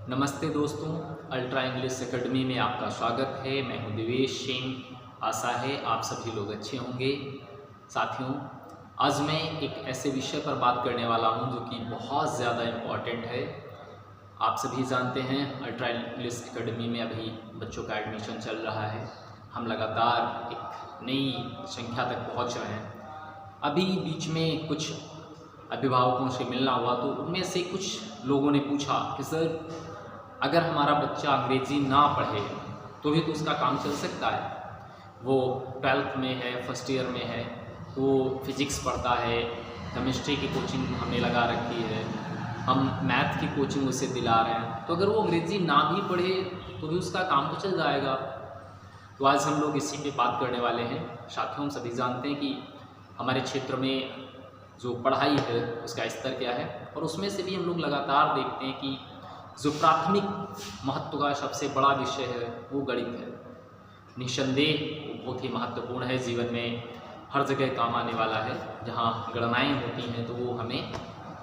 नमस्ते दोस्तों, ultra English academy में आपका स्वागत है। मैं हूं दिवेश सिंह। आशा है आप सभी लोग अच्छे होंगे। साथियों, आज मैं एक ऐसे विषय पर बात करने वाला हूं जो कि बहुत ज़्यादा इम्पॉर्टेंट है। आप सभी जानते हैं अल्ट्रा इंग्लिश एकेडमी में अभी बच्चों का एडमिशन चल रहा है। हम लगातार एक नई संख्या तक पहुँच रहे हैं। अभी बीच में कुछ अभिभावकों से मिलना हुआ तो उनमें से कुछ लोगों ने पूछा कि सर, अगर हमारा बच्चा अंग्रेज़ी ना पढ़े तो भी तो उसका काम चल सकता है। वो 12th में है, फर्स्ट ईयर में है, तो वो फिज़िक्स पढ़ता है, केमिस्ट्री की कोचिंग हमने लगा रखी है, हम मैथ की कोचिंग उसे दिला रहे हैं, तो अगर वो अंग्रेज़ी ना भी पढ़े तो भी उसका काम तो चल जाएगा। तो आज हम लोग इसी पे बात करने वाले हैं। साथियों, हम सभी जानते हैं कि हमारे क्षेत्र में जो पढ़ाई है उसका स्तर क्या है, और उसमें से भी हम लोग लगातार देखते हैं कि जो प्राथमिक महत्व का सबसे बड़ा विषय है वो गणित है। निस्संदेह वो बहुत ही महत्वपूर्ण है, जीवन में हर जगह काम आने वाला है। जहाँ गणनाएँ होती हैं तो वो हमें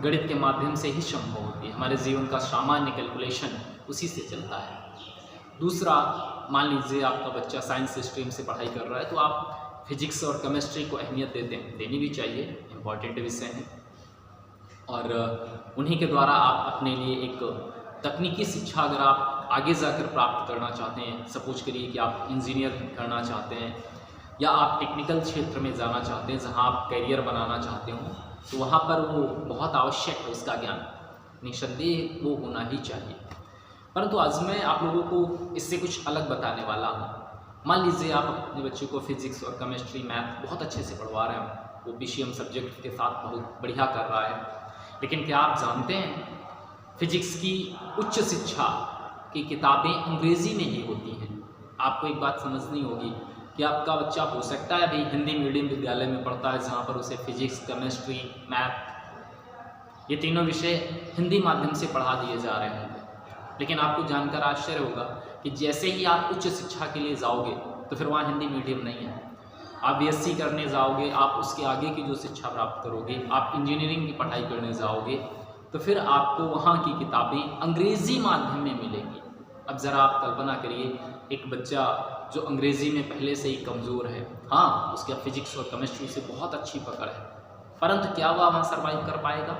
गणित के माध्यम से ही संभव होती है। हमारे जीवन का सामान्य कैलकुलेशन उसी से चलता है। दूसरा, मान लीजिए आपका बच्चा साइंस स्ट्रीम से पढ़ाई कर रहा है तो आप फिजिक्स और केमिस्ट्री को अहमियत देनी भी चाहिए, इम्पॉर्टेंट विषय हैं। और उन्हीं के द्वारा आप अपने लिए एक तकनीकी शिक्षा अगर आप आगे जाकर प्राप्त करना चाहते हैं, सपोज करिए कि आप इंजीनियर करना चाहते हैं या आप टेक्निकल क्षेत्र में जाना चाहते हैं जहां आप करियर बनाना चाहते हो, तो वहां पर वो बहुत आवश्यक है, उसका ज्ञान निस्संदेह वो होना ही चाहिए। परंतु आज मैं आप लोगों को इससे कुछ अलग बताने वाला हूँ। मान लीजिए आप अपने बच्चे को फिजिक्स और केमिस्ट्री, मैथ बहुत अच्छे से पढ़वा रहे हैं, वो पीसीएम सब्जेक्ट के साथ बहुत बढ़िया कर रहा है, लेकिन क्या आप जानते हैं फिजिक्स की उच्च शिक्षा की किताबें अंग्रेज़ी में ही होती हैं। आपको एक बात समझनी होगी कि आपका बच्चा हो सकता है अभी हिंदी मीडियम विद्यालय में पढ़ता है जहाँ पर उसे फिजिक्स, केमिस्ट्री, मैथ ये तीनों विषय हिंदी माध्यम से पढ़ा दिए जा रहे हैं, लेकिन आपको जानकर आश्चर्य होगा कि जैसे ही आप उच्च शिक्षा के लिए जाओगे तो फिर वहाँ हिंदी मीडियम नहीं है। आप बीएससी करने जाओगे, आप उसके आगे की जो शिक्षा प्राप्त करोगे, आप इंजीनियरिंग की पढ़ाई करने जाओगे तो फिर आपको वहाँ की किताबें अंग्रेज़ी माध्यम में मिलेंगी। अब ज़रा आप कल्पना करिए, एक बच्चा जो अंग्रेज़ी में पहले से ही कमज़ोर है, हाँ उसके फिजिक्स और केमिस्ट्री से बहुत अच्छी पकड़ है, परंतु क्या वह वहाँ सर्वाइव कर पाएगा?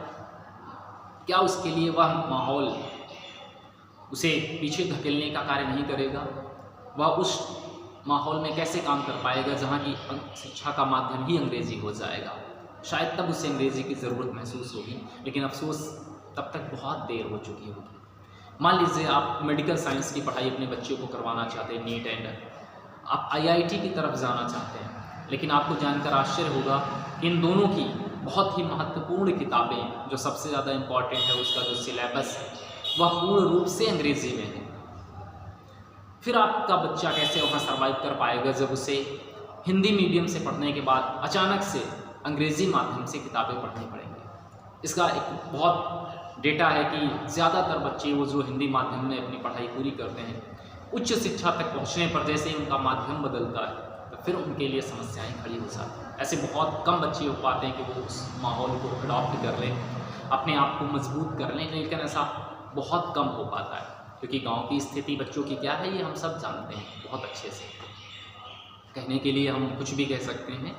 क्या उसके लिए वह माहौल उसे पीछे धकेलने का कार्य नहीं करेगा? वह उस माहौल में कैसे काम कर पाएगा जहाँ की शिक्षा का माध्यम ही अंग्रेज़ी हो जाएगा? शायद तब उसे अंग्रेज़ी की ज़रूरत महसूस होगी, लेकिन अफसोस तब तक बहुत देर हो चुकी होगी। मान लीजिए आप मेडिकल साइंस की पढ़ाई अपने बच्चे को करवाना चाहते हैं, नीट एंड आप आईआईटी की तरफ जाना चाहते हैं, लेकिन आपको जानकर आश्चर्य होगा कि इन दोनों की बहुत ही महत्वपूर्ण किताबें, जो सबसे ज़्यादा इम्पॉर्टेंट है उसका जो सिलेबस है वह पूर्ण रूप से अंग्रेज़ी में है। फिर आपका बच्चा कैसे वहाँ सर्वाइव कर पाएगा जब उसे हिंदी मीडियम से पढ़ने के बाद अचानक से अंग्रेज़ी माध्यम से किताबें पढ़नी पड़ेंगी? इसका एक बहुत डेटा है कि ज़्यादातर बच्चे वो जो हिंदी माध्यम में अपनी पढ़ाई पूरी करते हैं, उच्च शिक्षा तक पहुँचने पर जैसे ही उनका माध्यम बदलता है तो फिर उनके लिए समस्याएं खड़ी हो जाती हैं। ऐसे बहुत कम बच्चे हो पाते हैं कि वो उस माहौल को अडॉप्ट कर लें, अपने आप को मजबूत कर लें, लेकिन ऐसा बहुत कम हो पाता है क्योंकि गाँव की स्थिति बच्चों की क्या है ये हम सब जानते हैं बहुत अच्छे से। कहने के लिए हम कुछ भी कह सकते हैं,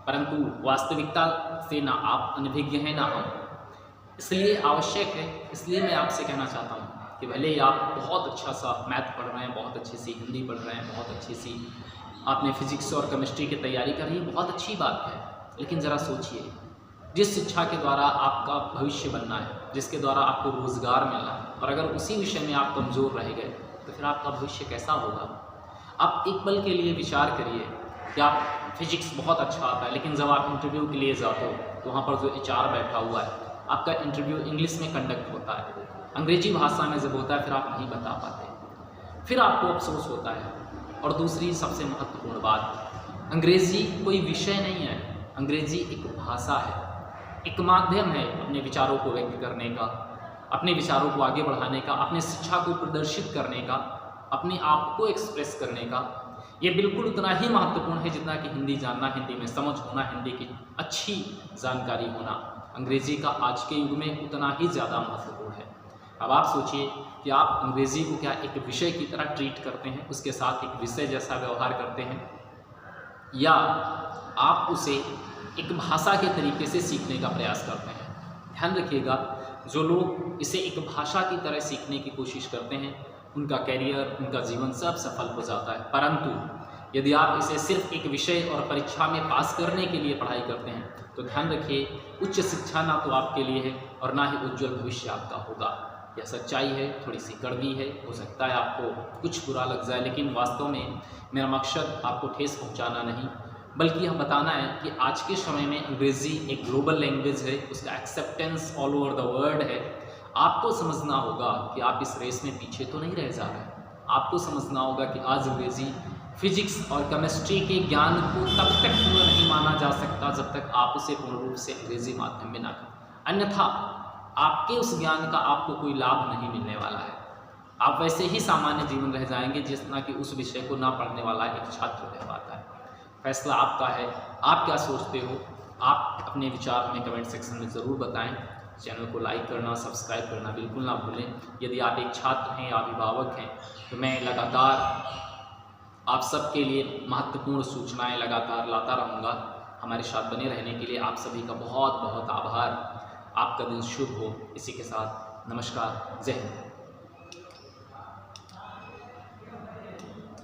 परंतु वास्तविकता से ना आप अनभिज्ञ हैं ना हम, इसलिए आवश्यक है। इसलिए मैं आपसे कहना चाहता हूँ कि भले ही आप बहुत अच्छा सा मैथ पढ़ रहे हैं, बहुत अच्छी सी हिंदी पढ़ रहे हैं, बहुत अच्छी सी आपने फिजिक्स और केमिस्ट्री की तैयारी कर रही है, बहुत अच्छी बात है, लेकिन ज़रा सोचिए, जिस शिक्षा के द्वारा आपका भविष्य बनना है, जिसके द्वारा आपको रोज़गार मिलना है, और अगर उसी विषय में आप कमज़ोर रह गए तो फिर आपका भविष्य कैसा होगा? आप एक पल के लिए विचार करिए कि आप फिजिक्स बहुत अच्छा आता है, लेकिन जब आप इंटरव्यू के लिए जाते हो तो वहाँ पर जो एचआर बैठा हुआ है, आपका इंटरव्यू इंग्लिश में कंडक्ट होता है, अंग्रेजी भाषा में जब होता है फिर आप नहीं बता पाते, फिर आपको अफसोस होता है। और दूसरी सबसे महत्वपूर्ण बात, अंग्रेज़ी कोई विषय नहीं है, अंग्रेज़ी एक भाषा है, एक माध्यम है अपने विचारों को व्यक्त करने का, अपने विचारों को आगे बढ़ाने का, अपने शिक्षा को प्रदर्शित करने का, अपने आप को एक्सप्रेस करने का। ये बिल्कुल उतना ही महत्वपूर्ण है जितना कि हिंदी जानना, हिंदी में समझ होना, हिंदी की अच्छी जानकारी होना अंग्रेज़ी का आज के युग में उतना ही ज़्यादा महत्वपूर्ण है। अब आप सोचिए कि आप अंग्रेज़ी को क्या एक विषय की तरह ट्रीट करते हैं, उसके साथ एक विषय जैसा व्यवहार करते हैं, या आप उसे एक भाषा के तरीके से सीखने का प्रयास करते हैं। ध्यान रखिएगा, जो लोग इसे एक भाषा की तरह सीखने की कोशिश करते हैं उनका करियर, उनका जीवन सब सफल हो जाता है। परंतु यदि आप इसे सिर्फ एक विषय और परीक्षा में पास करने के लिए पढ़ाई करते हैं तो ध्यान रखिए, उच्च शिक्षा ना तो आपके लिए है और ना ही उज्जवल भविष्य आपका होगा। यह सच्चाई है, थोड़ी सी कड़वी है, हो सकता है आपको कुछ बुरा लग जाए, लेकिन वास्तव में मेरा मकसद आपको ठेस पहुंचाना नहीं, बल्कि यह बताना है कि आज के समय में अंग्रेज़ी एक ग्लोबल लैंग्वेज है, उसका acceptance all over the world है। आपको समझना होगा कि आप इस रेस में पीछे तो नहीं रह जा रहे। आपको समझना होगा कि आज अंग्रेज़ी फिजिक्स और केमिस्ट्री के ज्ञान को तब तक पूरा नहीं माना जा सकता जब तक आप उसे पूर्ण रूप से अंग्रेज़ी माध्यम में ना करें, अन्यथा आपके उस ज्ञान का आपको कोई लाभ नहीं मिलने वाला है। आप वैसे ही सामान्य जीवन रह जाएंगे जितना कि उस विषय को ना पढ़ने वाला एक छात्र रह पाता है। फैसला आपका है, आप क्या सोचते हो? आप अपने विचार हमें कमेंट सेक्शन में ज़रूर बताएं। चैनल को लाइक करना, सब्सक्राइब करना बिल्कुल ना भूलें। यदि आप एक छात्र हैं या अभिभावक हैं तो मैं लगातार आप सबके लिए महत्वपूर्ण सूचनाएं लगातार लाता रहूँगा। हमारे साथ बने रहने के लिए आप सभी का बहुत बहुत आभार। आपका दिन शुभ हो। इसी के साथ नमस्कार, जय हिंद।